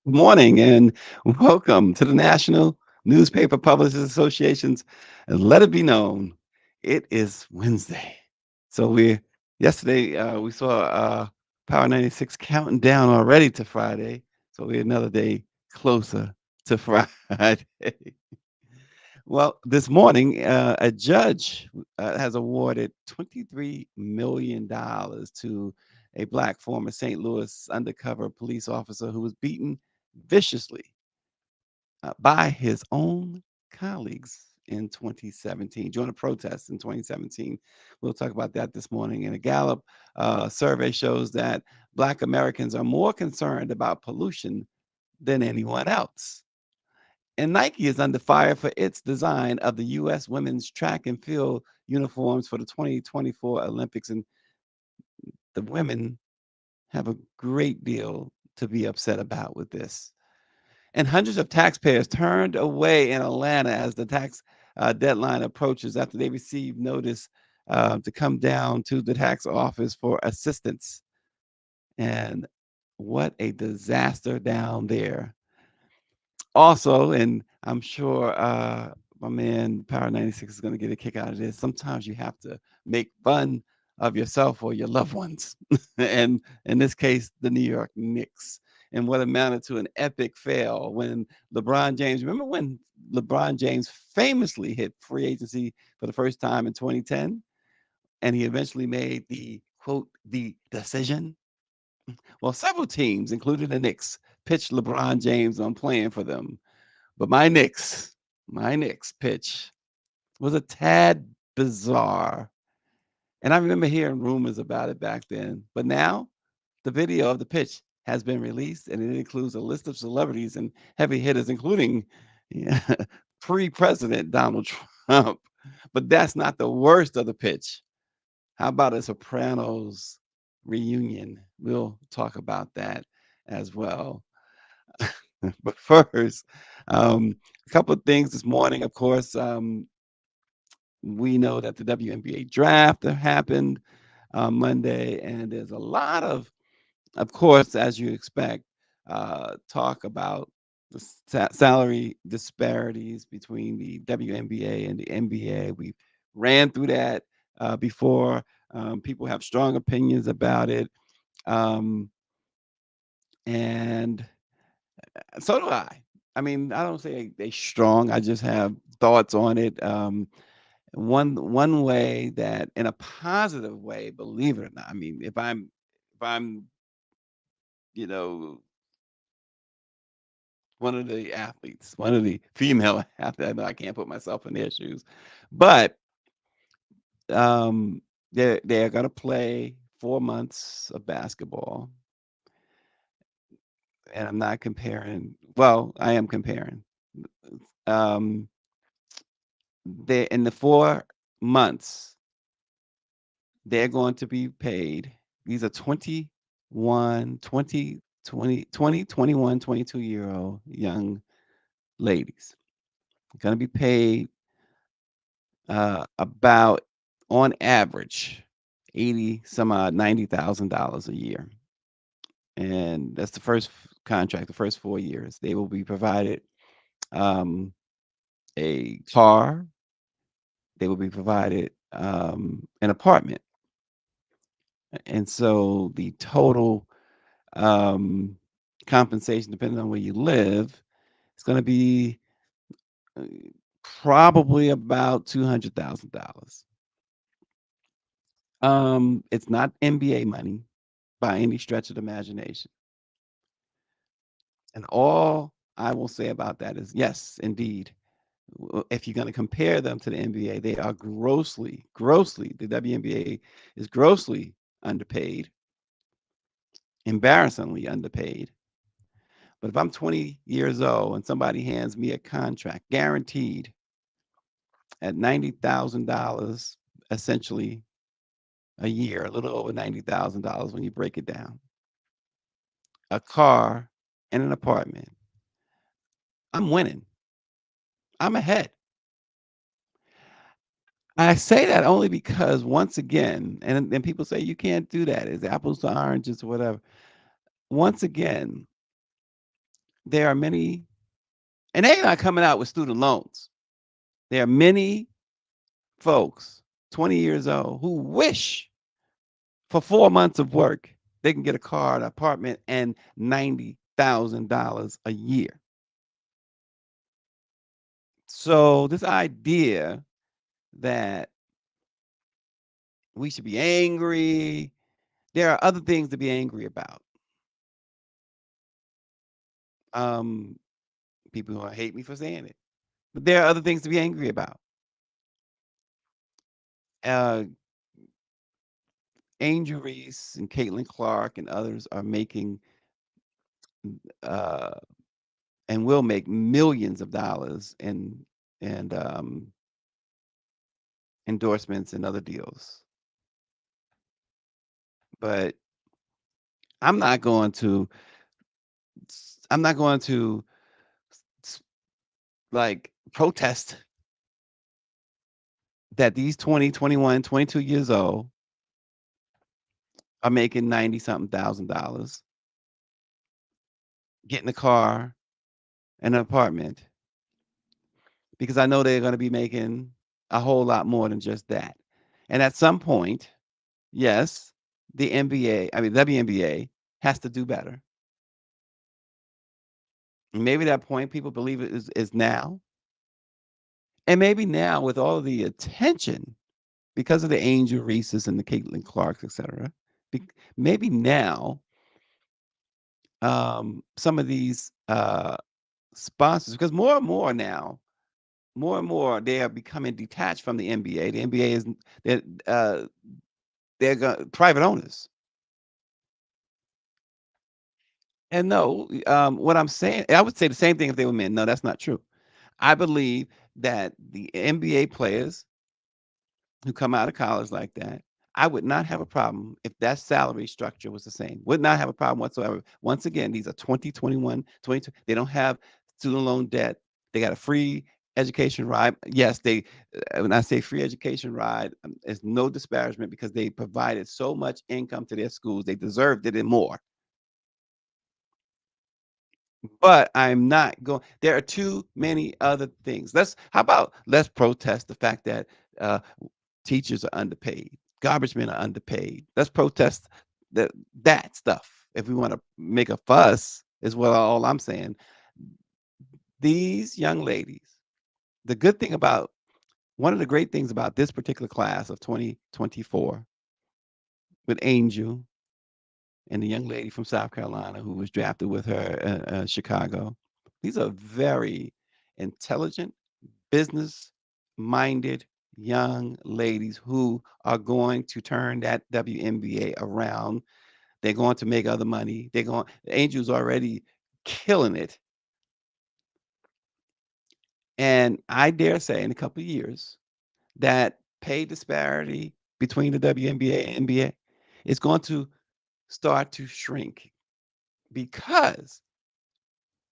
Good morning and welcome to the National Newspaper Publishers Association's Let It Be Known. It is Wednesday. So yesterday we saw Power 96 counting down already to Friday. So we're another day closer to Friday. Well, this morning, a judge has awarded $23 million to a black former St. Louis undercover police officer who was beaten viciously by his own colleagues in 2017 during a protest in 2017. We'll talk about that this morning. And a Gallup survey shows that Black Americans are more concerned about pollution than anyone else. And Nike is under fire for its design of the U.S. women's track and field uniforms for the 2024 Olympics. And the women have a great deal to be upset about with this. And hundreds of taxpayers turned away in Atlanta as the tax deadline approaches after they received notice to come down to the tax office for assistance. And what a disaster down there. Also, and I'm sure my man Power 96 is going to get a kick out of this. Sometimes you have to make fun of yourself or your loved ones. And in this case, the New York Knicks. And what amounted to an epic fail when LeBron James, remember when LeBron James famously hit free agency for the first time in 2010? And he eventually made the quote, the decision. Well, several teams, including the Knicks, pitched LeBron James on playing for them, but my Knicks pitch was a tad bizarre. And I remember hearing rumors about it back then. But now the video of the pitch has been released and it includes a list of celebrities and heavy hitters, including yeah, pre-president Donald Trump. But that's not the worst of the pitch. How about a Sopranos reunion? We'll talk about that as well. But first, a couple of things this morning. Of course, we know that the WNBA draft happened Monday, and there's a lot of course, as you expect, talk about the salary disparities between the WNBA and the NBA. We ran through that before. People have strong opinions about it, um, and so do I. I mean, I don't say they strong. I just have thoughts on it. One way that, in a positive way, believe it or not. I mean, if I'm you know one of the athletes, one of the female athletes, I know I can't put myself in their shoes, but um, they're gonna play 4 months of basketball, and I'm not comparing. Well, I am comparing. Um, they in the 4 months they're going to be paid. These are 21, 20, 20, 20, 21, 22-year old young ladies. Going to be paid about, on average, 80 some odd $90,000 a year. And that's the first contract, the first 4 years. They will be provided um, a car, they will be provided an apartment. And so the total um, compensation, depending on where you live, is going to be uh, probably about $200,000. It's not NBA money by any stretch of the imagination. And all I will say about that is yes, indeed. If you're going to compare them to the NBA, they are grossly, the WNBA is grossly underpaid, embarrassingly underpaid. But if I'm 20 years old and somebody hands me a contract guaranteed at $90,000 essentially a year, a little over $90,000 when you break it down, a car and an apartment, I'm winning. I'm ahead. I say that only because once again, and then people say you can't do that. It's apples to oranges or whatever. Once again, there are many, and they're not coming out with student loans. There are many folks, 20 years old, who wish for 4 months of work they can get a car, an apartment, and $90,000 a year. So this idea that we should be angry, there are other things to be angry about. Um, People who hate me for saying it, but there are other things to be angry about. Uh, Angel Reese and Caitlin Clark and others are making uh, and will make millions of dollars in and endorsements and other deals. But I'm not going to. I'm not going to s- like protest that these 20, 21, 22 years old are making 90 something $1,000, getting a car and an apartment, because I know they're going to be making a whole lot more than just that. And at some point, yes, the NBA, I mean, WNBA has to do better. And maybe that point people believe it is now. And maybe now, with all the attention, because of the Angel Reeses and the Caitlin Clarks, etc., maybe now some of these sponsors, because more and more now, more and more they are becoming detached from the NBA. The NBA is they're uh, private owners. And no, what I'm saying, I would say the same thing if they were men. No, that's not true. I believe that the NBA players who come out of college like that, I would not have a problem if that salary structure was the same. Would not have a problem whatsoever. Once again, these are 20, 21, 22. They don't have student loan debt. They got a free education ride. Yes, when I say free education ride, it's no disparagement because they provided so much income to their schools. They deserved it and more. But I'm not going. There are too many other things. How about let's protest the fact that uh, teachers are underpaid, garbage men are underpaid. Let's protest that stuff. If we want to make a fuss, is what all I'm saying. These young ladies, the good thing about one of the great things about this particular class of 2024 with Angel and the young lady from South Carolina who was drafted with her Chicago, these are very intelligent, business minded young ladies who are going to turn that WNBA around. They're going to make other money. Angel's already killing it. And I dare say in a couple of years, that pay disparity between the WNBA and NBA is going to start to shrink because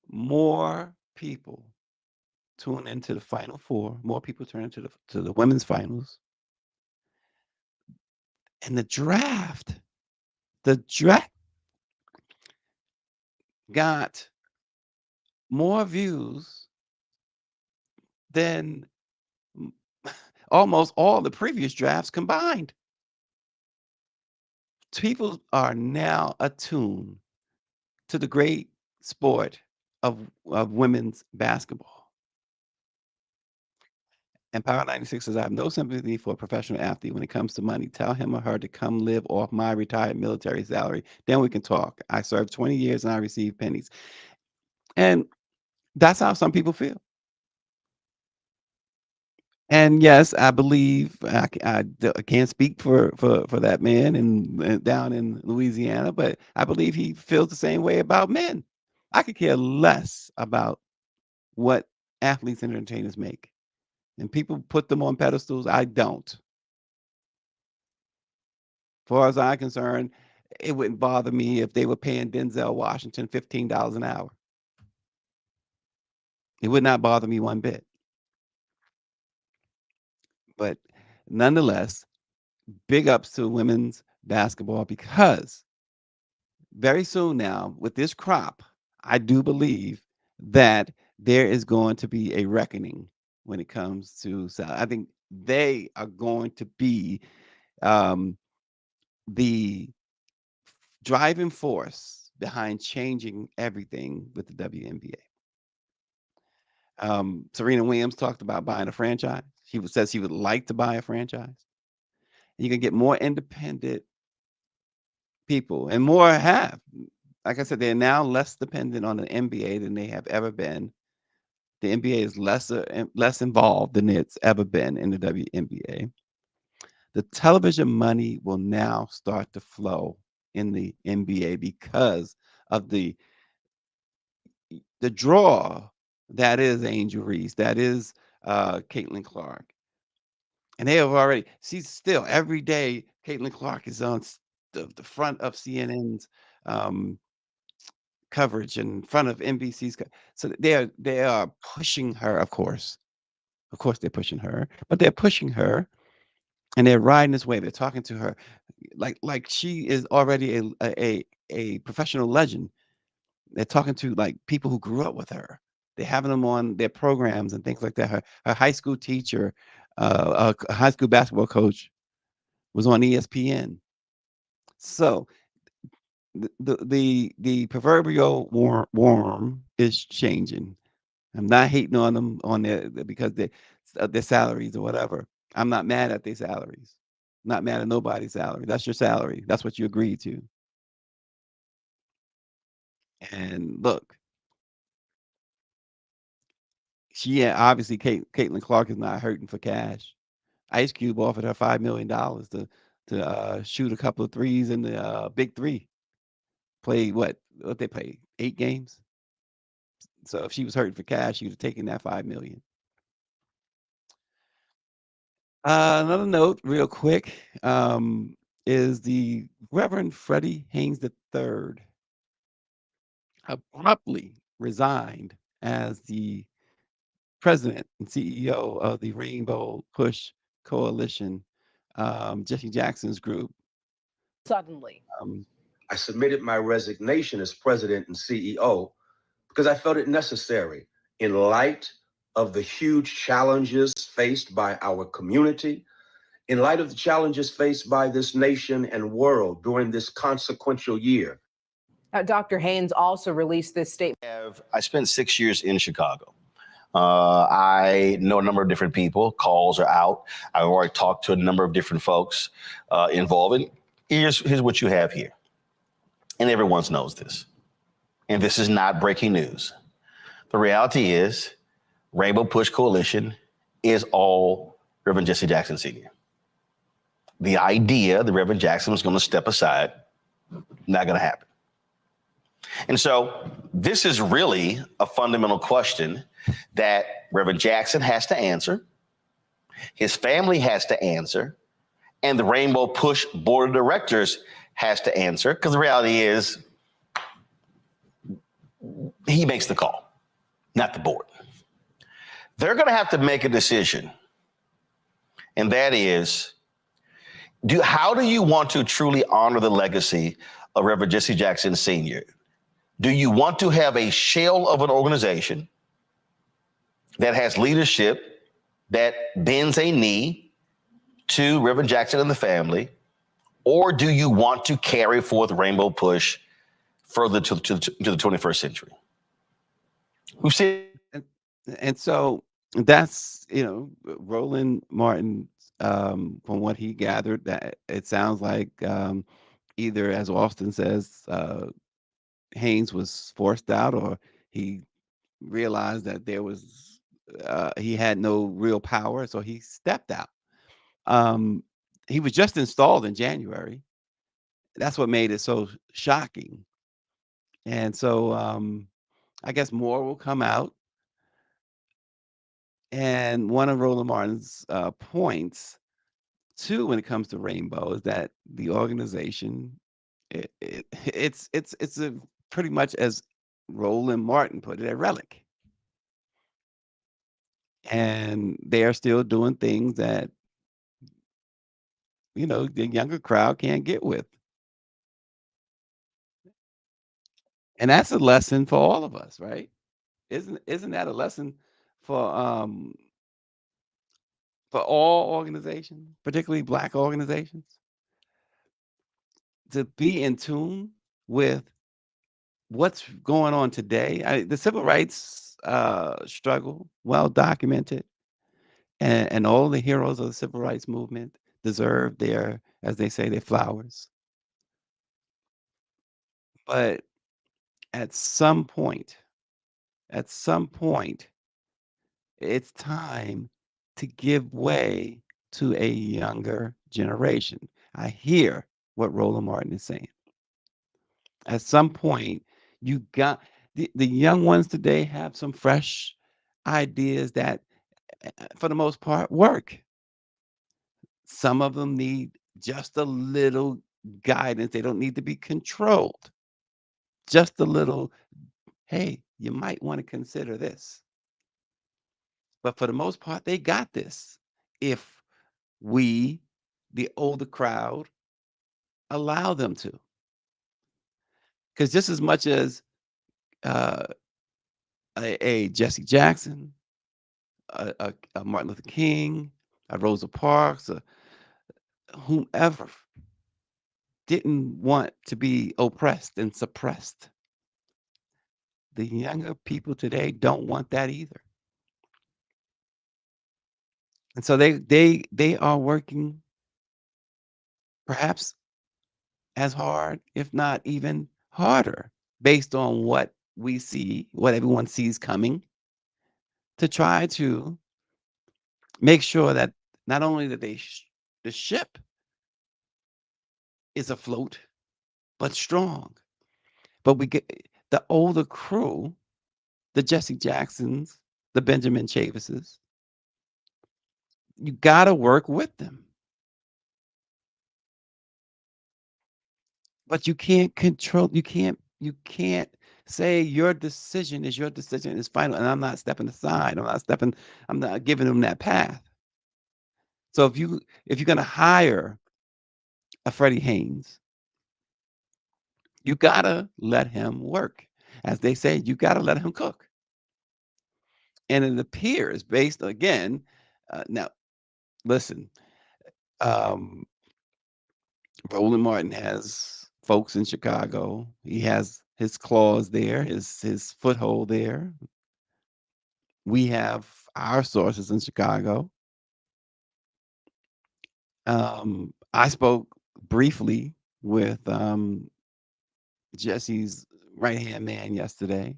more people tune into the Final Four, more people turn into the women's finals, and the draft got more views than m- almost all the previous drafts combined. People are now attuned to the great sport of women's basketball. And Power 96 says, I have no sympathy for a professional athlete when it comes to money. Tell him or her to come live off my retired military salary. Then we can talk. I served 20 years and I received pennies. And that's how some people feel. And yes, I believe I can't speak for that man down in Louisiana, but I believe he feels the same way about men. I could care less about what athletes and entertainers make. And people put them on pedestals. I don't. Far as I'm concerned, it wouldn't bother me if they were paying Denzel Washington $15 an hour. It would not bother me one bit. But nonetheless, big ups to women's basketball because very soon now with this crop. I do believe that there is going to be a reckoning when it comes to salary. I think they are going to be um, the driving force behind changing everything with the WNBA. Serena Williams talked about buying a franchise. Says she would like to buy a franchise. You can get more independent people, and more have. Like I said, they're now less dependent on the NBA than they have ever been. The NBA is less involved than it's ever been in the WNBA. The television money will now start to flow in the NBA because of the draw that is Angel Reese, that is Caitlin Clark. And they have already, she's still every day, Caitlin Clark is on the front of CNN's um, coverage in front of NBC's. So they are pushing her, of course. Of course, they're pushing her, but they're pushing her and they're riding this wave. They're talking to her like she is already a professional legend. They're talking to like people who grew up with her. They're having them on their programs and things like that. Her high school teacher, a high school basketball coach, was on ESPN. So the proverbial worm is changing. I'm not hating on them on because their salaries or whatever. I'm not mad at their salaries. Not mad at nobody's salary. That's your salary. That's what you agreed to. And look, obviously Caitlin Clark is not hurting for cash. Ice Cube offered her $5 million to shoot a couple of threes in the big three. Play what they play 8 games. So if she was hurting for cash, she would have taken that 5 million. Another note, real quick, is the Reverend Freddie Haynes III abruptly resigned as the president and CEO of the Rainbow Push Coalition, Jesse Jackson's group. Suddenly, Um, I submitted my resignation as president and CEO because I felt it necessary in light of the huge challenges faced by our community, in light of the challenges faced by this nation and world during this consequential year. Dr. Haynes also released this statement. I spent 6 years in Chicago. I know a number of different people. Calls are out. I've already talked to a number of different folks involved. And here's what you have here. And everyone knows this. And this is not breaking news. The reality is Rainbow Push Coalition is all Reverend Jesse Jackson Sr. The idea that Reverend Jackson was going to step aside, not going to happen. And so this is really a fundamental question that Reverend Jackson has to answer, his family has to answer, and the Rainbow Push Board of Directors has to answer, because the reality is he makes the call, not the board. They're going to have to make a decision, and that is, how do you want to truly honor the legacy of Reverend Jesse Jackson Sr.? Do you want to have a shell of an organization that has leadership that bends a knee to Reverend Jackson and the family? Or do you want to carry forth Rainbow Push further to the 21st century? Who said? and so that's Roland Martin. From what he gathered, that it sounds like either, as Austin says, Haynes was forced out, or he realized that he had no real power, so he stepped out. Um, he was just installed in January. That's what made it so shocking. And so I guess more will come out. And one of Roland Martin's points too, when it comes to Rainbow, is that the organization, it's a pretty much, as Roland Martin put it, a relic. And they are still doing things that the younger crowd can't get with. And that's a lesson for all of us, right? Isn't that a lesson for um for all organizations, particularly black organizations, to be in tune with what's going on today? The civil rights struggle, well documented, and all the heroes of the civil rights movement deserve their, as they say, their flowers. But at some point, at some point, it's time to give way to a younger generation. I hear what Roland Martin is saying. At some point, you got the young ones today have some fresh ideas that, for the most part, work. Some of them need just a little guidance. They don't need to be controlled. Just a little, hey, you might want to consider this. But for the most part, they got this. If we, the older crowd, allow them to. Because just as much as uh, a Jesse Jackson, a Martin Luther King, a Rosa Parks, whomever didn't want to be oppressed and suppressed, the younger people today don't want that either. And so they are working perhaps as hard, if not even harder, based on what we see, what everyone sees coming, to try to make sure that not only that the ship is afloat, but strong. But we get the older crew, the Jesse Jacksons, the Benjamin Chavises, you got to work with them. But you can't control, you can't say your decision is your decision is final and I'm not stepping aside. I'm not giving them that path. So if you're going to hire a Freddie Haynes, you got to let him work. As they say, you got to let him cook. And it appears based again, now listen, um, Roland Martin has folks in Chicago. He has his claws there, his foothold there. We have our sources in Chicago. I spoke briefly with Jesse's right hand man yesterday,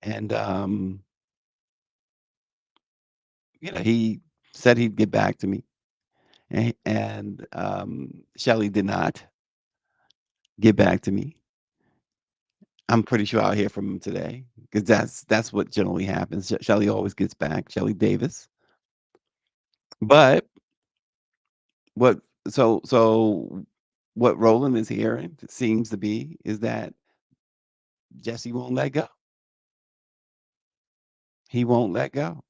and he said he'd get back to me, and Shelley did not get back to me. I'm pretty sure I'll hear from him today because that's what generally happens. Shelley always gets back, Shelley Davis. But what so what Roland is hearing seems to be is that Jesse won't let go. He won't let go.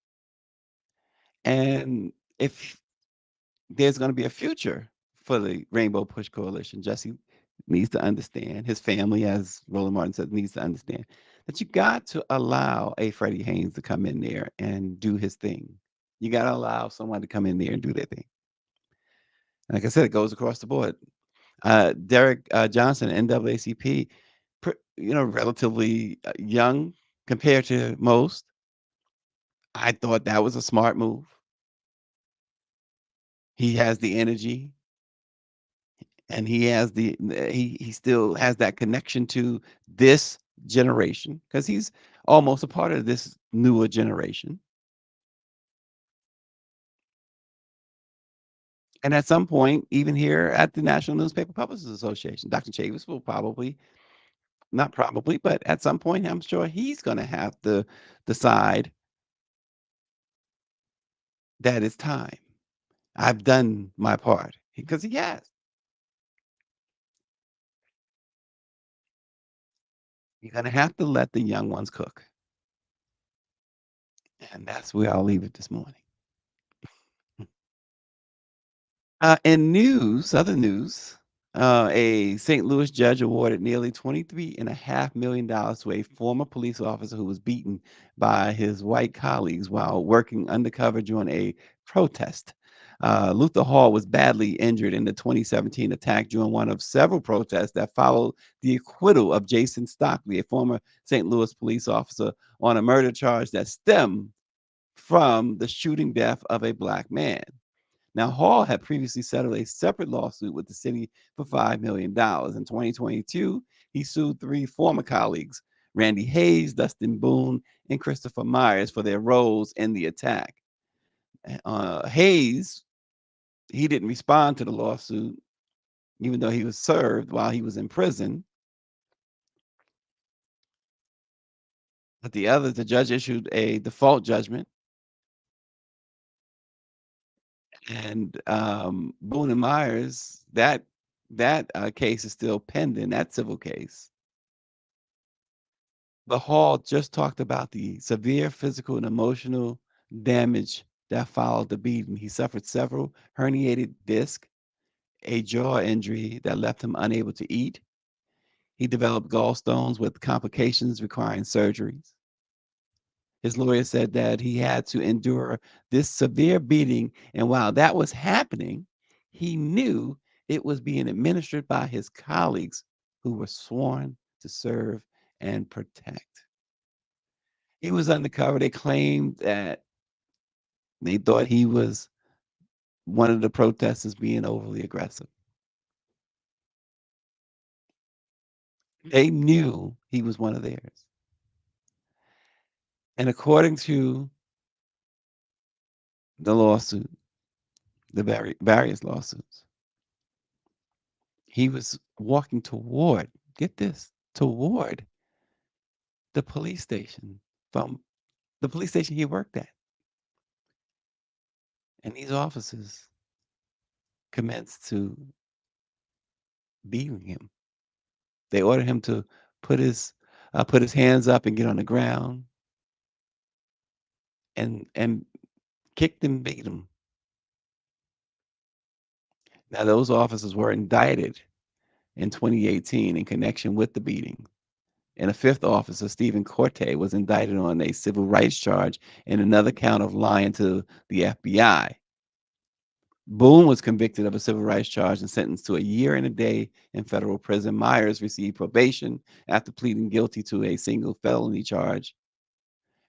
And if there's going to be a future for the Rainbow Push Coalition, Jesse needs to understand, his family, as Roland Martin said, needs to understand that you got to allow a Freddie Haynes to come in there and do his thing. You got to allow someone to come in there and do their thing. Like I said, it goes across the board. Derek Johnson, NAACP, relatively young compared to most. I thought that was a smart move. He has the energy, and he still has that connection to this generation because he's almost a part of this newer generation. And at some point, even here at the National Newspaper Publishers Association, Dr. Chavis will probably, not probably, but at some point, I'm sure he's going to have to decide that it's time. I've done my part because he has. You're going to have to let the young ones cook. And that's where I'll leave it this morning. In news, other news, A St. Louis judge awarded nearly $23.5 million to a former police officer who was beaten by his white colleagues while working undercover during a protest. Luther Hall was badly injured in the 2017 attack during one of several protests that followed the acquittal of Jason Stockley, a former St. Louis police officer, on a murder charge that stemmed from the shooting death of a black man. Now, Hall had previously settled a separate lawsuit with the city for $5 million. In 2022, he sued three former colleagues, Randy Hayes, Dustin Boone, and Christopher Myers, for their roles in the attack. Hayes, he didn't respond to the lawsuit, even though he was served while he was in prison. But the others, the judge issued a default judgment, and Boone and Myers, that case is still pending, that civil case. But Hall just talked about the severe physical and emotional damage that followed the beating. He suffered several herniated discs, a jaw injury that left him unable to eat. He developed gallstones with complications requiring surgeries. His lawyer said that he had to endure this severe beating, and while that was happening, he knew it was being administered by his colleagues who were sworn to serve and protect. He was undercover. They claimed that they thought he was one of the protesters being overly aggressive. They knew he was one of theirs. And according to the lawsuit, the various lawsuits, he was walking toward, get this, toward the police station from the police station he worked at. And these officers commenced to beating him. They ordered him to put his hands up and get on the ground and kicked and beat him. Now those officers were indicted in 2018 in connection with the beating. And a fifth officer, Stephen Corte, was indicted on a civil rights charge and another count of lying to the FBI. Boone was convicted of a civil rights charge and sentenced to a year and a day in federal prison. Myers received probation after pleading guilty to a single felony charge.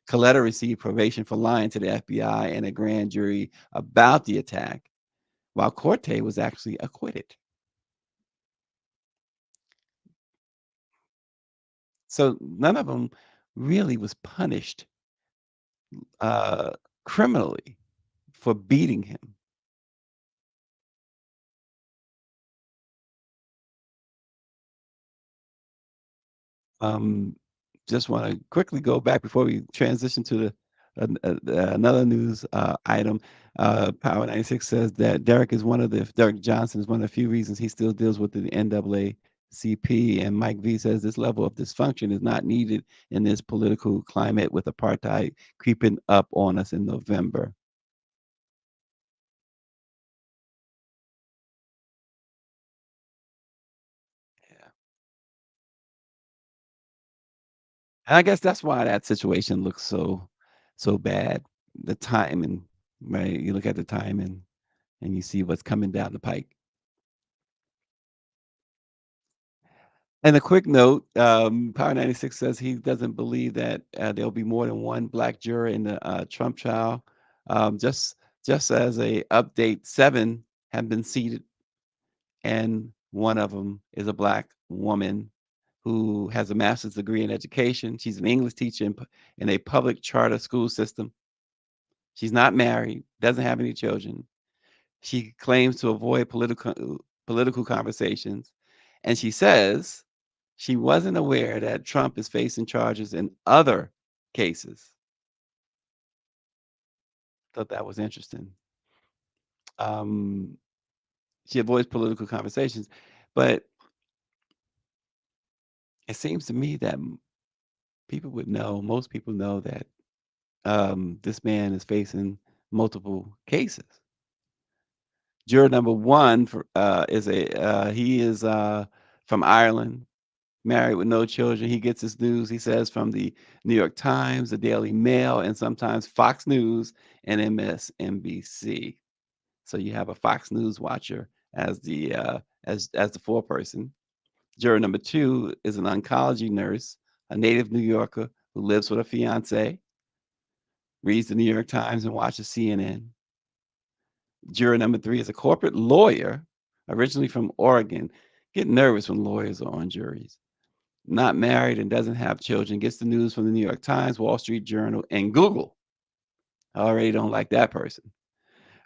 Coletta received probation for lying to the FBI and a grand jury about the attack, while Corte was actually acquitted. So none of them really was punished uh, criminally for beating him. Um, just want to quickly go back before we transition to another news item. Power 96 says that Derek Johnson is one of the few reasons he still deals with the NAACP. And Mike V says this level of dysfunction is not needed in this political climate with apartheid creeping up on us in November. Yeah. And I guess that's why that situation looks so bad. The timing, right? You look at the timing and you see what's coming down the pike. And a quick note, Power 96 says he doesn't believe that there'll be more than one black juror in the Trump trial. Just as a update, 7 have been seated, and one of them is a black woman who has a master's degree in education. She's an English teacher in a public charter school system. She's not married, doesn't have any children. She claims to avoid political conversations, and she says she wasn't aware that Trump is facing charges in other cases. Thought that was interesting. Um, she avoids political conversations, but it seems to me that most people know that this man is facing multiple cases. Juror number one he is from Ireland, married with no children. He gets his news, he says, from the New York Times, the Daily Mail, and sometimes Fox News and MSNBC. So you have a Fox News watcher as the foreperson. Juror number two is an oncology nurse, a native New Yorker who lives with a fiance, reads the New York Times and watches CNN. Juror number three is a corporate lawyer, originally from Oregon. Get nervous when lawyers are on juries. Not married and doesn't have children. Gets the news from the New York Times, Wall Street Journal, and Google. I already don't like that person.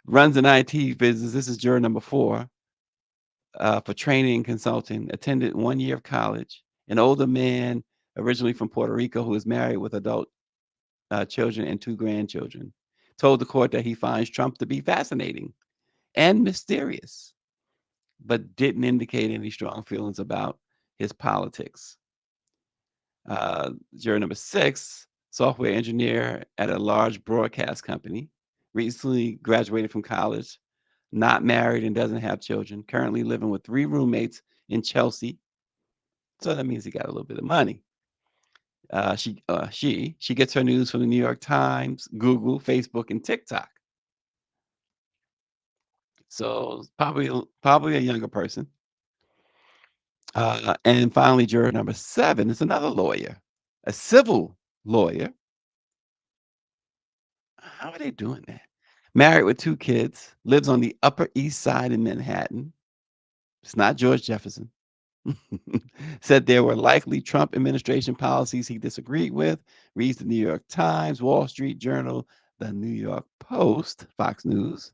Runs an IT business. This is juror number four. For training and consulting. Attended 1 year of college. An older man, originally from Puerto Rico, who is married with adult children and 2 grandchildren. Told the court that he finds Trump to be fascinating and mysterious, but didn't indicate any strong feelings about his politics. Juror number six, software engineer at a large broadcast company, recently graduated from college, not married and doesn't have children, currently living with 3 roommates in Chelsea. So that means he got a little bit of money. She gets her news from the New York Times, Google, Facebook, and TikTok. So probably a younger person. And finally, juror number 7 is another lawyer, a civil lawyer. How are they doing that? Married with 2 kids, lives on the Upper East Side in Manhattan. It's not George Jefferson. Said there were likely Trump administration policies he disagreed with. Reads the New York Times, Wall Street Journal, the New York Post, Fox News,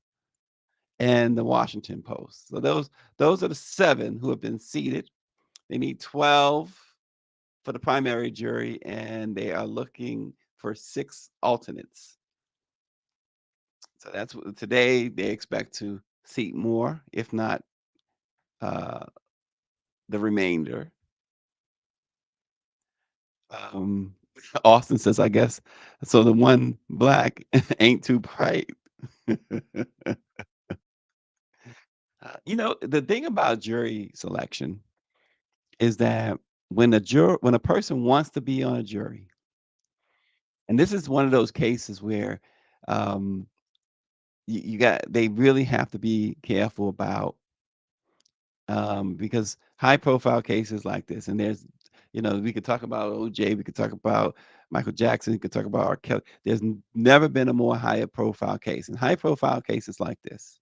and the Washington Post. So those are the 7 who have been seated. They need 12 for the primary jury, and they are looking for 6 alternates. So that's what today they expect to seat more, if not uh, the remainder. Um, Austin says, I guess, so the one black ain't too bright. The thing about jury selection is that when a person wants to be on a jury, and this is one of those cases where um, they really have to be careful about because high profile cases like this, and we could talk about OJ, we could talk about Michael Jackson, we could talk about R. Kelly. There's never been a more higher profile case. And high profile cases like this,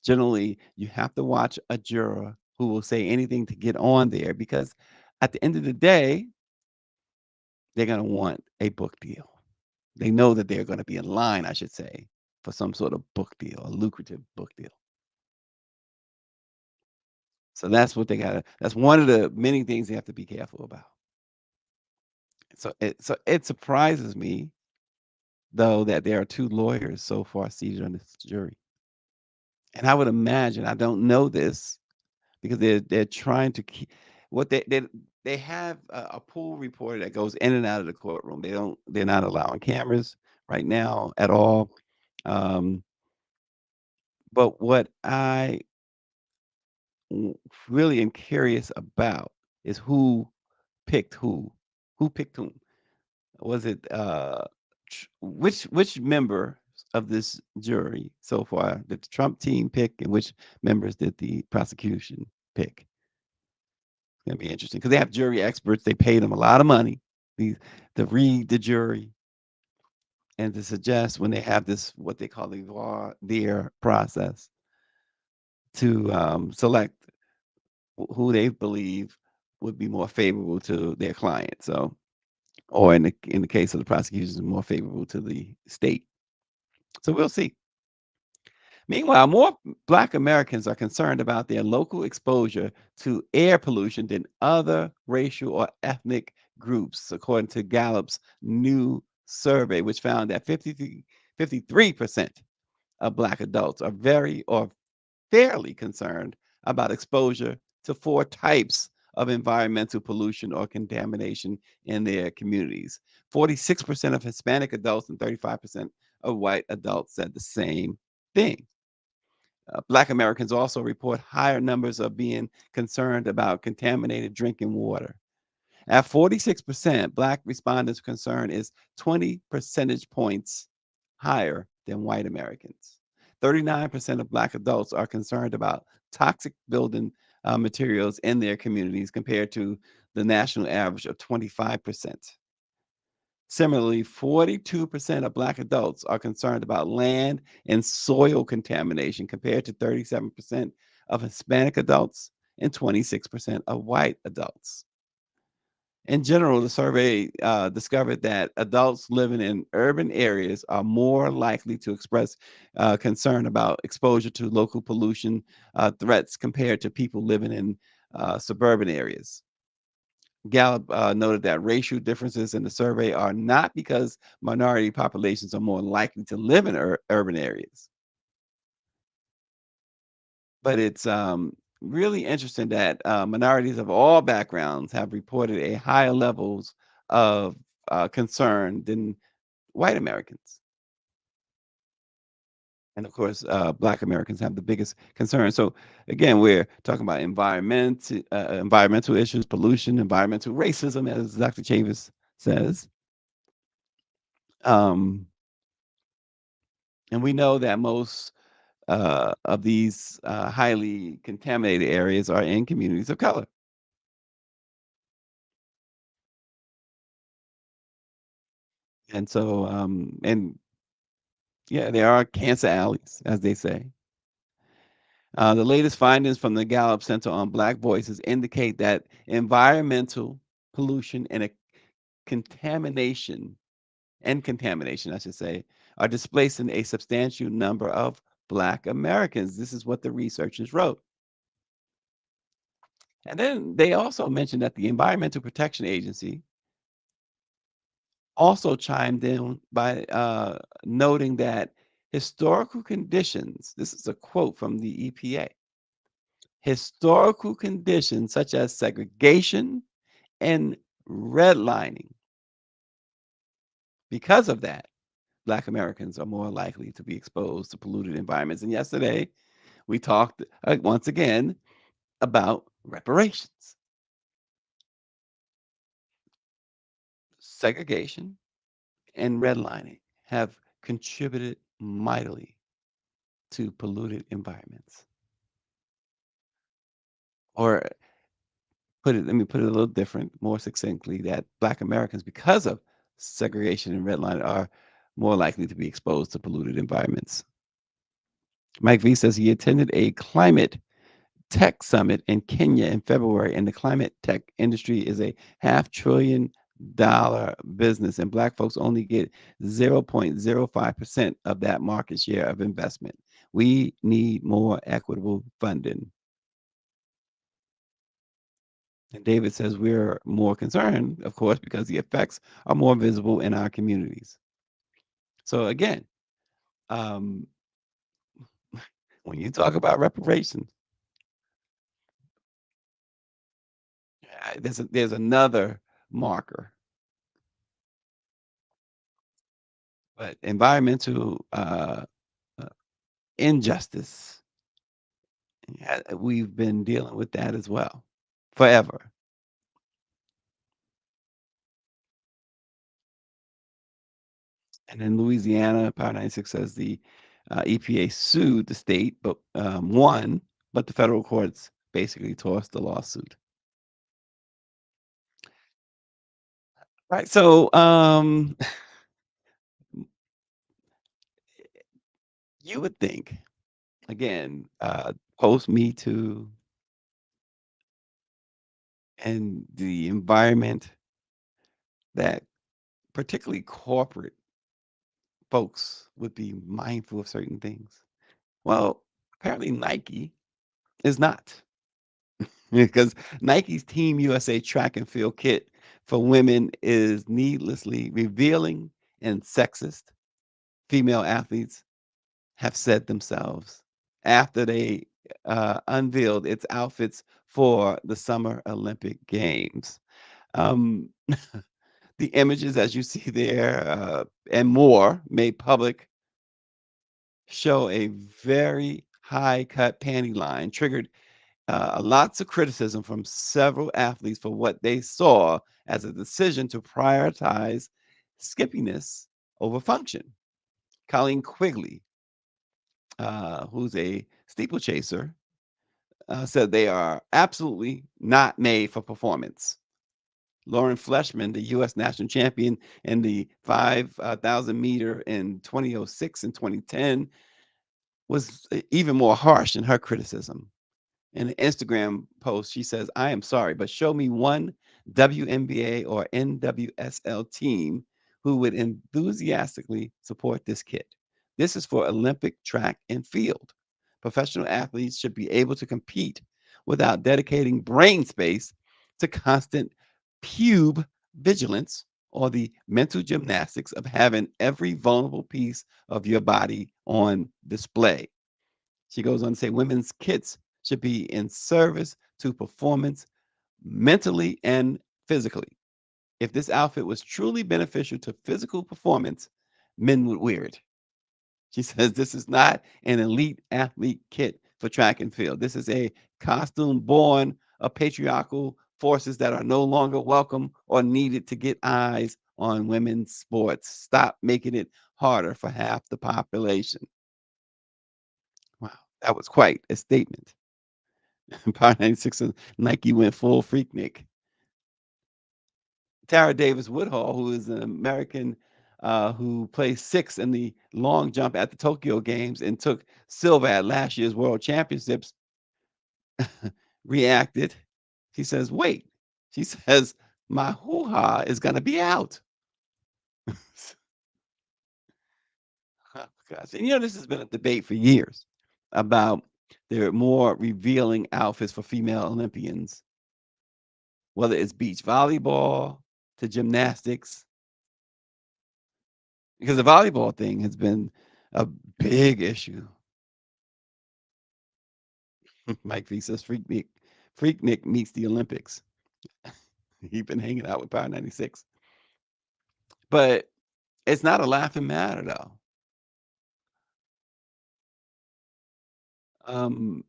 generally, you have to watch a juror who will say anything to get on there because at the end of the day, they're going to want a book deal. They know that they're going to be in line, I should say, for some sort of book deal, a lucrative book deal. So that's one of the many things they have to be careful about. So it surprises me, though, that there are 2 lawyers so far seated on this jury. And I would imagine, I don't know this, because they're trying to keep what they have a pool reporter that goes in and out of the courtroom. They're not allowing cameras right now at all. Um, but what I really am curious about is who picked who. Who picked whom? Was it which member of this jury so far did the Trump team pick, and which members did the prosecution pick? It's gonna be interesting because they have jury experts. They paid them a lot of money to read the jury and to suggest when they have this what they call the voir dire process to select who they believe would be more favorable to their client. So, or in the case of the prosecution, more favorable to the state. So we'll see. Meanwhile, more Black Americans are concerned about their local exposure to air pollution than other racial or ethnic groups, according to Gallup's new survey, which found that 53% of Black adults are very or fairly concerned about exposure to 4 types of environmental pollution or contamination in their communities. 46% of Hispanic adults and 35% of white adults said the same thing. Black Americans also report higher numbers of being concerned about contaminated drinking water. At 46%, Black respondents' concern is 20 percentage points higher than white Americans. 39% of Black adults are concerned about toxic building materials in their communities compared to the national average of 25%. Similarly, 42% of Black adults are concerned about land and soil contamination compared to 37% of Hispanic adults and 26% of white adults. In general, the survey discovered that adults living in urban areas are more likely to express concern about exposure to local pollution threats compared to people living in suburban areas. Gallup noted that racial differences in the survey are not because minority populations are more likely to live in urban areas, but it's really interesting that minorities of all backgrounds have reported a higher levels of concern than white Americans. And of course, Black Americans have the biggest concern. So again, we're talking about environmental issues, pollution, environmental racism, as Dr. Chavis says. Um, and we know that most of these highly contaminated areas are in communities of color. And so, and yeah, there are cancer alleys, as they say. The latest findings from the Gallup Center on Black Voices indicate that environmental pollution and contamination, I should say, are displacing a substantial number of Black Americans. This is what the researchers wrote. And then they also mentioned that the Environmental Protection Agency also chimed in by noting that historical conditions, this is a quote from the EPA, historical conditions such as segregation and redlining. Because of that, Black Americans are more likely to be exposed to polluted environments. And yesterday, we talked once again about reparations. Segregation and redlining have contributed mightily to polluted environments. Or let me put it a little different, more succinctly, that Black Americans, because of segregation and redlining, are more likely to be exposed to polluted environments. Mike V says he attended a climate tech summit in Kenya in February, and the climate tech industry is a $500 billion business, and Black folks only get 0.05% of that market share of investment. We need more equitable funding. And David says we're more concerned, of course, because the effects are more visible in our communities. So again, um, when you talk about reparations, there's another marker, but environmental uh, injustice, we've been dealing with that as well forever. And in Louisiana, Power 96 says the EPA sued the state, but won, but the federal courts basically tossed the lawsuit. Right. So you would think, again, post Me Too and the environment, that particularly corporate folks would be mindful of certain things. Well, apparently Nike is not, because Nike's Team USA track and field kit for women is needlessly revealing and sexist. Female athletes have said themselves after they unveiled its outfits for the Summer Olympic Games. Um, the images, as you see there, and more made public, show a very high cut panty line triggered lots of criticism from several athletes for what they saw as a decision to prioritize skippiness over function. Colleen Quigley, who's a steeplechaser, said they are absolutely not made for performance. Lauren Fleshman, the U.S. national champion in the 5,000 meter in 2006 and 2010, was even more harsh in her criticism. In an Instagram post, she says, I am sorry, but show me one WNBA or NWSL team who would enthusiastically support this kit. This is for Olympic track and field. Professional athletes should be able to compete without dedicating brain space to constant pube vigilance or the mental gymnastics of having every vulnerable piece of your body on display. She goes on to say women's kits should be in service to performance mentally and physically. If this outfit was truly beneficial to physical performance, men would wear it. She says this is not an elite athlete kit for track and field. This is a costume born of patriarchal forces that are no longer welcome or needed to get eyes on women's sports. Stop making it harder for half the population. Wow, that was quite a statement. Power 96 Nike went full Freaknik. Tara Davis Woodhull, who is an American who placed sixth in the long jump at the Tokyo Games and took silver at last year's World Championships, reacted. She says, wait, she says, my hoo ha is going to be out. Oh, gosh. And this has been a debate for years about the more revealing outfits for female Olympians, whether it's beach volleyball to gymnastics, because the volleyball thing has been a big issue. Mike V says Freaknik meets the Olympics. He's been hanging out with Power 96. But it's not a laughing matter, though. Um,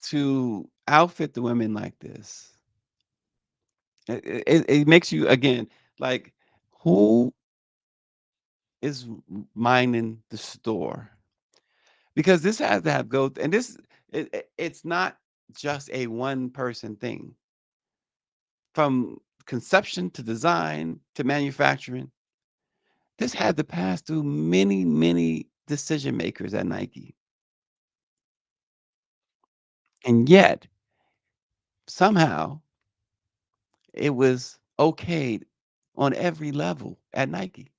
to outfit the women like this, it makes you, again, like, who is minding the store? Because this has to have go, and this, it's not just a one person thing. From conception to design to manufacturing, this had to pass through many, many decision makers at Nike. And yet, somehow, it was okayed on every level at Nike.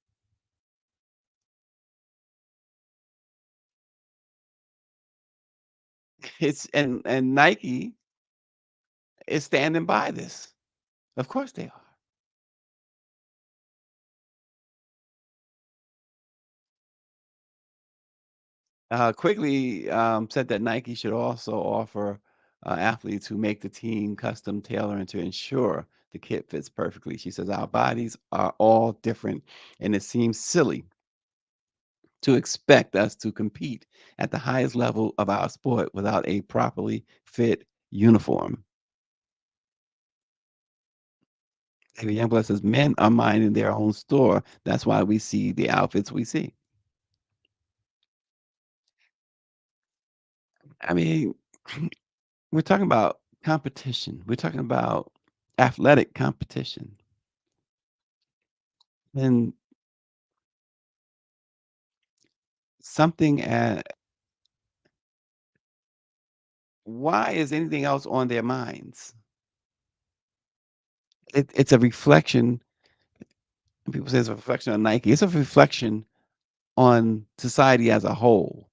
It's and Nike is standing by this. Of course they are. Quigley said that Nike should also offer athletes who make the team custom tailoring to ensure the kit fits perfectly. She says, our bodies are all different, and it seems silly to expect us to compete at the highest level of our sport without a properly fit uniform. David Youngblood says, men are minding their own store. That's why we see the outfits we see. I mean, we're talking about competition. We're talking about athletic competition. And something why is anything else on their minds? It's a reflection. People say it's a reflection on Nike. It's a reflection on society as a whole.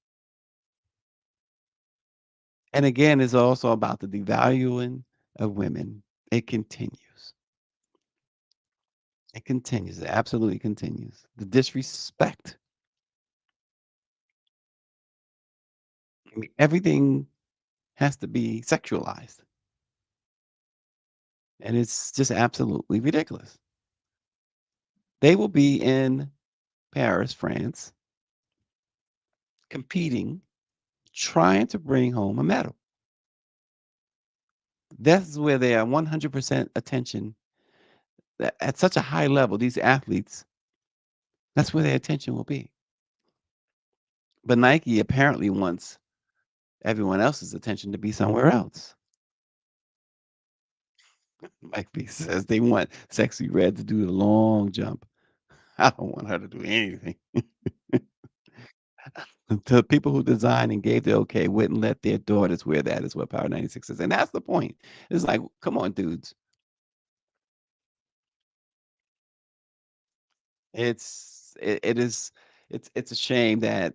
And again, it's also about the devaluing of women. It continues. It continues. It absolutely continues. The disrespect. I mean, everything has to be sexualized. And it's just absolutely ridiculous. They will be in Paris, France, competing trying to bring home a medal. That's where they are 100% attention at such a high level. These athletes, that's where their attention will be. But Nike apparently wants everyone else's attention to be somewhere else. Mike B says they want Sexy Red to do the long jump. I don't want her to do anything. The people who designed and gave the okay wouldn't let their daughters wear that, is what Power 96 says. And that's the point. It's like, come on, dudes. It is it's a shame that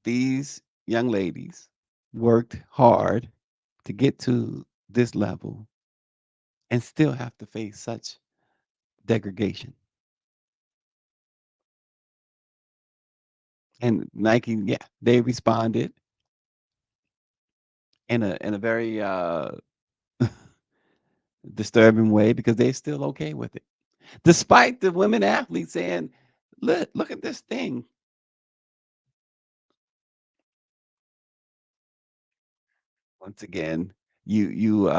these young ladies worked hard to get to this level and still have to face such degradation. And Nike, yeah, they responded in a very disturbing way because they're still okay with it, despite the women athletes saying, "Look at this thing." Once again, you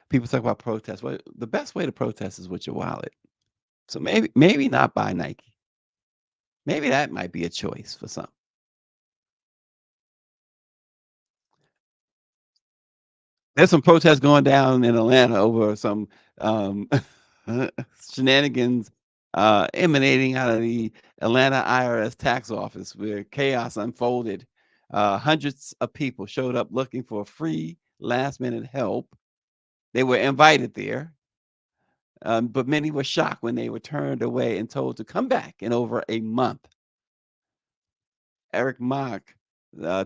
people talk about protest. Well, the best way to protest is with your wallet. So maybe not buy Nike. Maybe that might be a choice for some. There's some protests going down in Atlanta over some um, shenanigans emanating out of the Atlanta IRS tax office, where chaos unfolded. Hundreds of people showed up looking for free last minute help. They were invited there, but many were shocked when they were turned away and told to come back in over a month. Eric Mock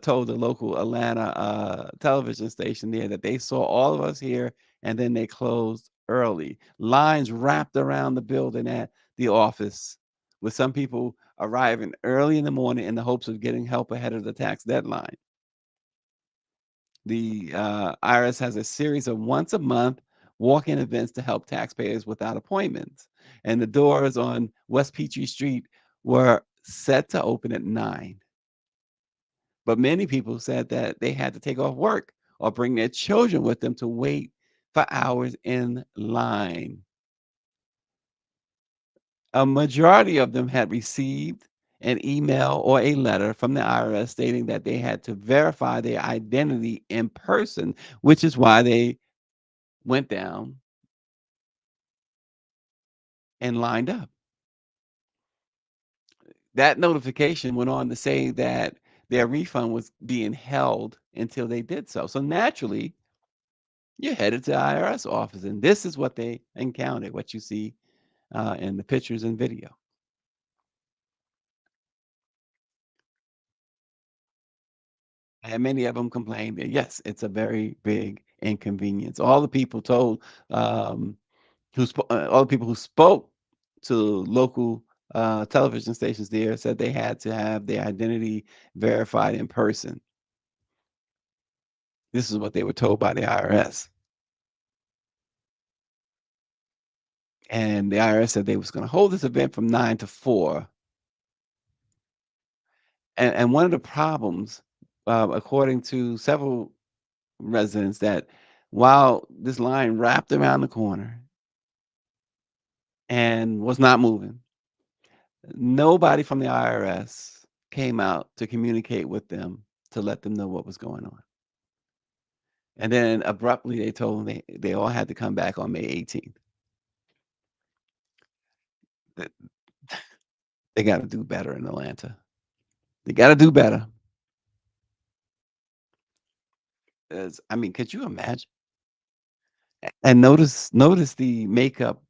told the local Atlanta television station there that they saw all of us here and then they closed early. Lines wrapped around the building at the office, with some people arriving early in the morning in the hopes of getting help ahead of the tax deadline. The IRS has a series of once a month walk-in events to help taxpayers without appointments. And the doors on West Peachtree Street were set to open at 9. But many people said that they had to take off work or bring their children with them to wait for hours in line. A majority of them had received an email or a letter from the IRS stating that they had to verify their identity in person, which is why they went down and lined up. That notification went on to say that their refund was being held until they did so. So naturally, you're headed to the IRS office, and this is what they encountered, what you see in the pictures and video. And many of them complained that, yes, it's a very big inconvenience. All the people told, all the people who spoke to local television stations there said they had to have their identity verified in person. This is what they were told by the IRS. And the IRS said they was going to hold this event from 9 to 4. And one of the problems, according to several residents, that while this line wrapped around the corner and was not moving, nobody from the IRS came out to communicate with them to let them know what was going on. And then abruptly they told them they all had to come back on May 18th. That they got to do better in Atlanta. They got to do better. I mean, could you imagine? And notice the makeup,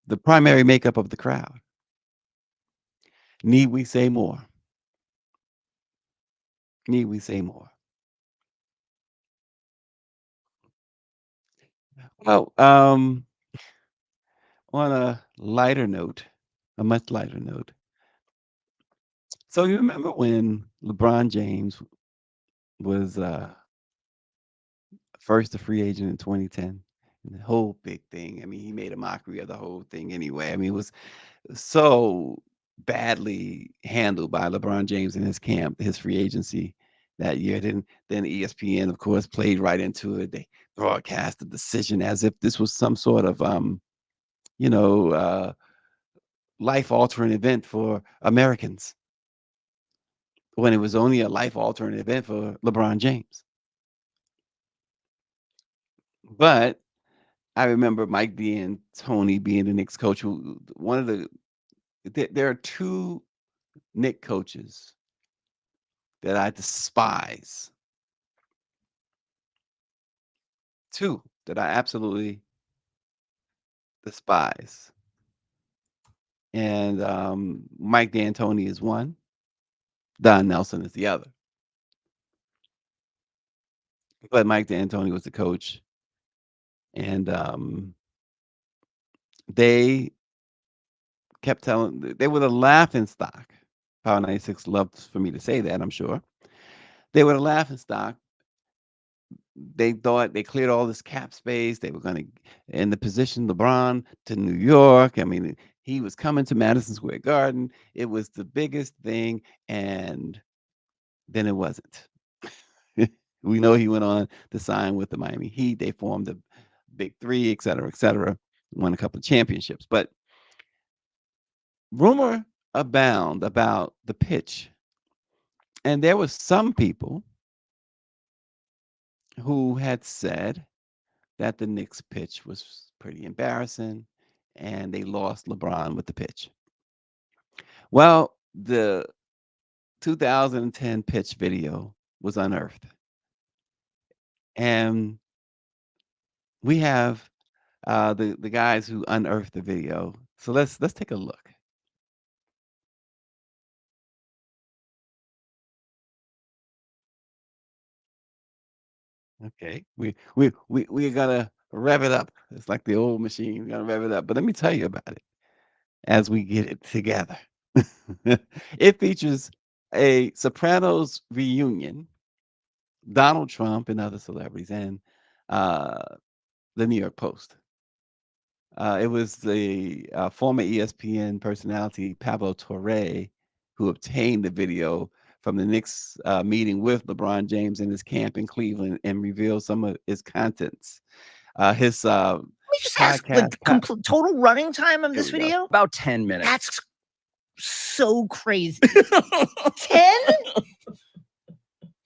the primary makeup of the crowd. Need we say more? Need we say more? Well, on a lighter note, a much lighter note. So you remember when LeBron James was first a free agent in 2010? And the whole big thing. I mean, he made a mockery of the whole thing anyway. I mean, it was so badly handled by LeBron James and his camp, his free agency. that year. Then ESPN, of course, played right into it. They broadcast the decision as if this was some sort of you know, life altering event for Americans, when it was only a life altering event for LeBron James. But I remember Mike D'Antoni being the Knicks coach. One of there are two Knicks coaches that I despise. Two that I absolutely despise. And Mike D'Antoni is one. Don Nelson is the other. But Mike D'Antoni was the coach, and they kept telling they were the laughing stock. Power 96 loves for me to say that, I'm sure. They were the laughing stock. They thought they cleared all this cap space. They were going to in the position LeBron to New York. I mean, he was coming to Madison Square Garden. It was the biggest thing, and then it wasn't. We know he went on to sign with the Miami Heat. They formed the Big Three, et cetera, et cetera. Won a couple of championships. But rumor abound about the pitch. And there were some people who had said that the Knicks pitch was pretty embarrassing and they lost LeBron with the pitch. Well, the 2010 pitch video was unearthed. And we have the guys who unearthed the video. So let's take a look. Okay, we gotta rev it up. It's like the old machine. We gotta rev it up. But let me tell you about it as we get it together. It features a Sopranos reunion, Donald Trump and other celebrities, and uh, the New York Post. It was the former ESPN personality Pablo Torre who obtained the video from the Knicks meeting with LeBron James in his camp in Cleveland and revealed some of its contents. His Let me just ask, like, total running time of this video? About 10 minutes. That's so crazy. 10?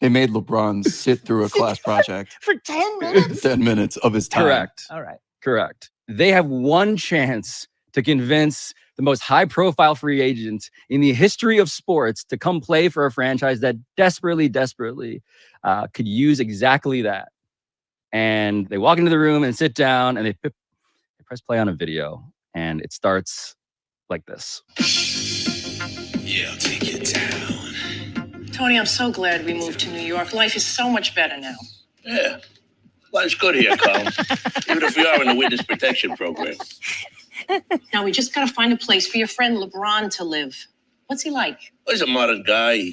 They made LeBron sit through a class project For 10 minutes? 10 minutes of his time. Correct. All right. Correct. They have one chance to convince the most high-profile free agent in the history of sports to come play for a franchise that desperately could use exactly that. And they walk into the room and sit down and they press play on a video, and it starts like this. Yeah, I'll take you down. Tony, I'm so glad we moved to New York. Life is so much better now. Yeah, life's good here, Carl. Even if we are in the witness protection program. Now we just gotta find a place for your friend LeBron to live. What's he like? Well, he's a modern guy,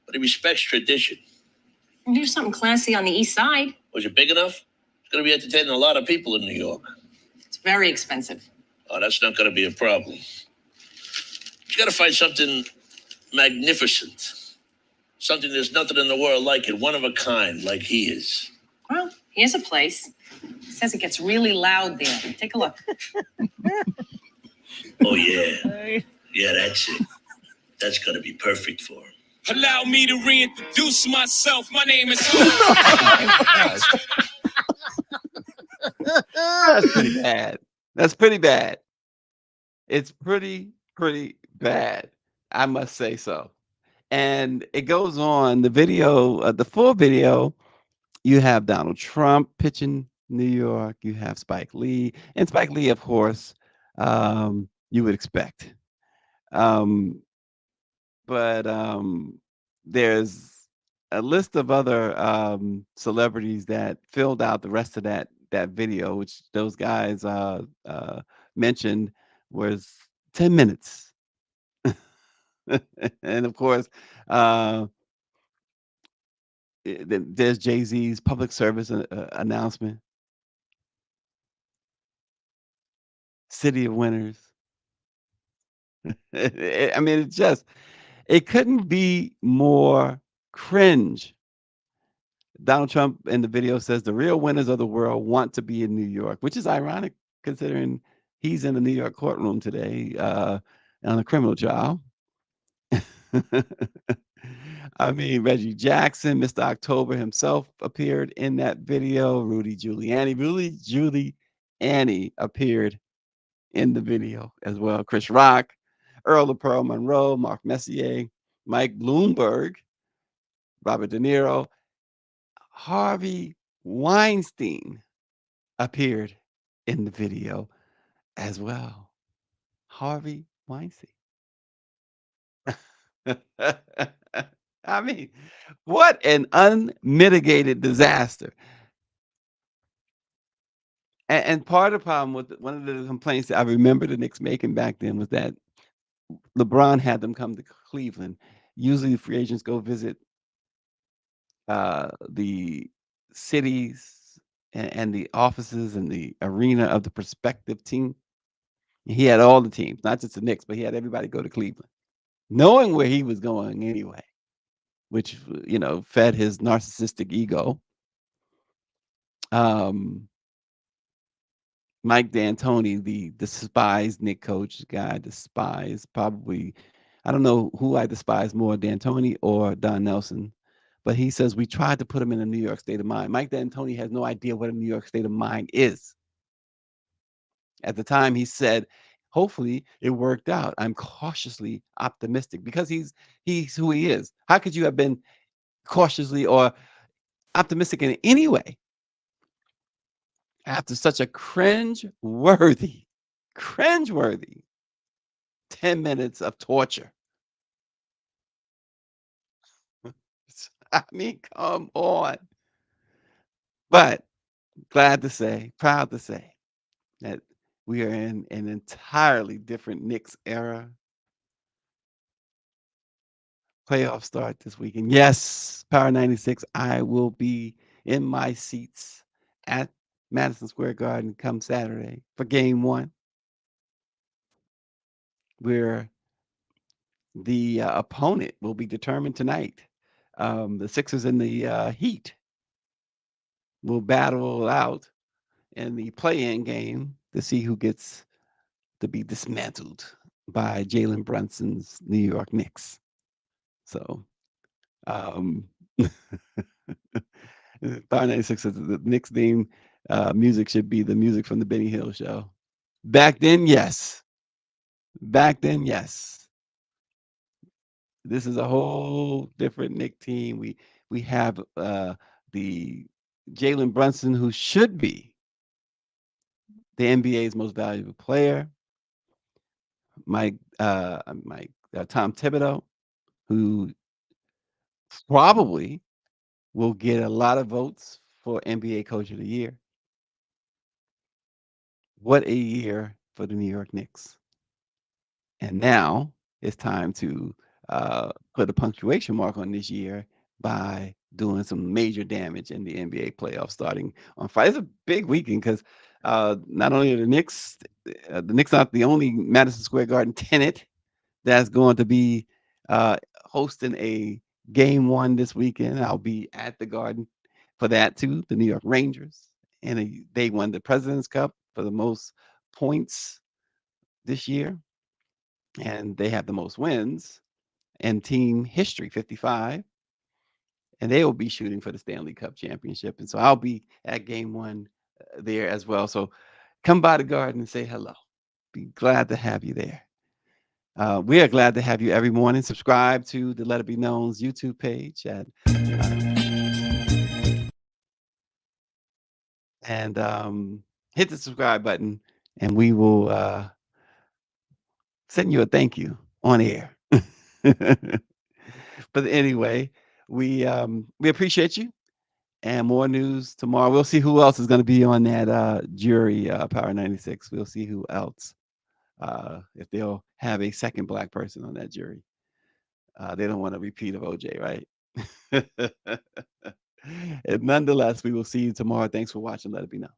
but he respects tradition. Well, here's something classy on the east side. Was it big enough? It's going to be entertaining a lot of people in New York. It's very expensive. Oh, that's not going to be a problem. You got to find something magnificent. Something there's nothing in the world like it. One of a kind, like he is. Well, here's a place. It says it gets really loud there. Take a look. Oh, yeah. Yeah, that's it. That's going to be perfect for him. Allow me to reintroduce myself. My name is. That's pretty bad. That's pretty bad. It's pretty bad. I must say so. And it goes on. The video, the full video, you have Donald Trump pitching New York. You have Spike Lee. And Spike Lee, of course, you would expect. But there's a list of other celebrities that filled out the rest of that video, which those guys mentioned was 10 minutes. And of course, there's Jay-Z's public service announcement. City of Winners. I mean, it couldn't be more cringe Donald Trump in the video says the real winners of the world want to be in New York, which is ironic considering he's in the New York courtroom today on a criminal trial. I mean, Reggie Jackson, Mr. October himself appeared in that video. Rudy Giuliani appeared in the video as well. Chris Rock, Earl of Pearl Monroe, Mark Messier, Mike Bloomberg, Robert De Niro, Harvey Weinstein appeared in the video as well. Harvey Weinstein. I mean, what an unmitigated disaster. And part of the problem with one of the complaints that I remember the Knicks making back then was that LeBron had them come to Cleveland. Usually the free agents go visit the cities and the offices and the arena of the prospective team. He had all the teams, not just the Knicks, but he had everybody go to Cleveland, knowing where he was going anyway, which fed his narcissistic ego. Mike D'Antoni, the despised Knick coach guy, despised probably. I don't know who I despise more, D'Antoni or Don Nelson, but he says we tried to put him in a New York state of mind. Mike D'Antoni has no idea what a New York state of mind is. At the time, he said, "Hopefully, it worked out." I'm cautiously optimistic because he's who he is. How could you have been cautiously or optimistic in any way after such a cringe-worthy 10 minutes of torture? I mean, come on. But proud to say that we are in an entirely different Knicks era. Playoff start this weekend. Yes, Power 96, I will be in my seats at Madison Square Garden come Saturday for game 1, where the opponent will be determined tonight. The Sixers and the Heat will battle out in the play-in game to see who gets to be dismantled by Jalen Brunson's New York Knicks. So, Power 96 says the Knicks theme music should be the music from the Benny Hill show. Back then, yes. This is a whole different Knick team. We have the Jalen Brunson, who should be the NBA's most valuable player. Tom Thibodeau, who probably will get a lot of votes for NBA Coach of the Year. What a year for the New York Knicks. And now it's time to put a punctuation mark on this year by doing some major damage in the NBA playoffs starting on Friday. It's a big weekend because not only are the Knicks not the only Madison Square Garden tenant that's going to be hosting a game 1 this weekend. I'll be at the Garden for that too. The New York Rangers, and they won the President's Cup for the most points this year, and they have the most wins in team history, 55. And they will be shooting for the Stanley Cup championship. And so I'll be at game 1 there as well. So come by the Garden and say hello. Be glad to have you there. We are glad to have you every morning. Subscribe to the Let It Be Known's YouTube page and hit the subscribe button, and we will send you a thank you on air. But anyway, we appreciate you, and more news tomorrow. We'll see who else is going to be on that jury, Power 96. We'll see who else, if they'll have a second Black person on that jury. They don't want a repeat of OJ, right? And nonetheless, we will see you tomorrow. Thanks for watching. Let It Be Known.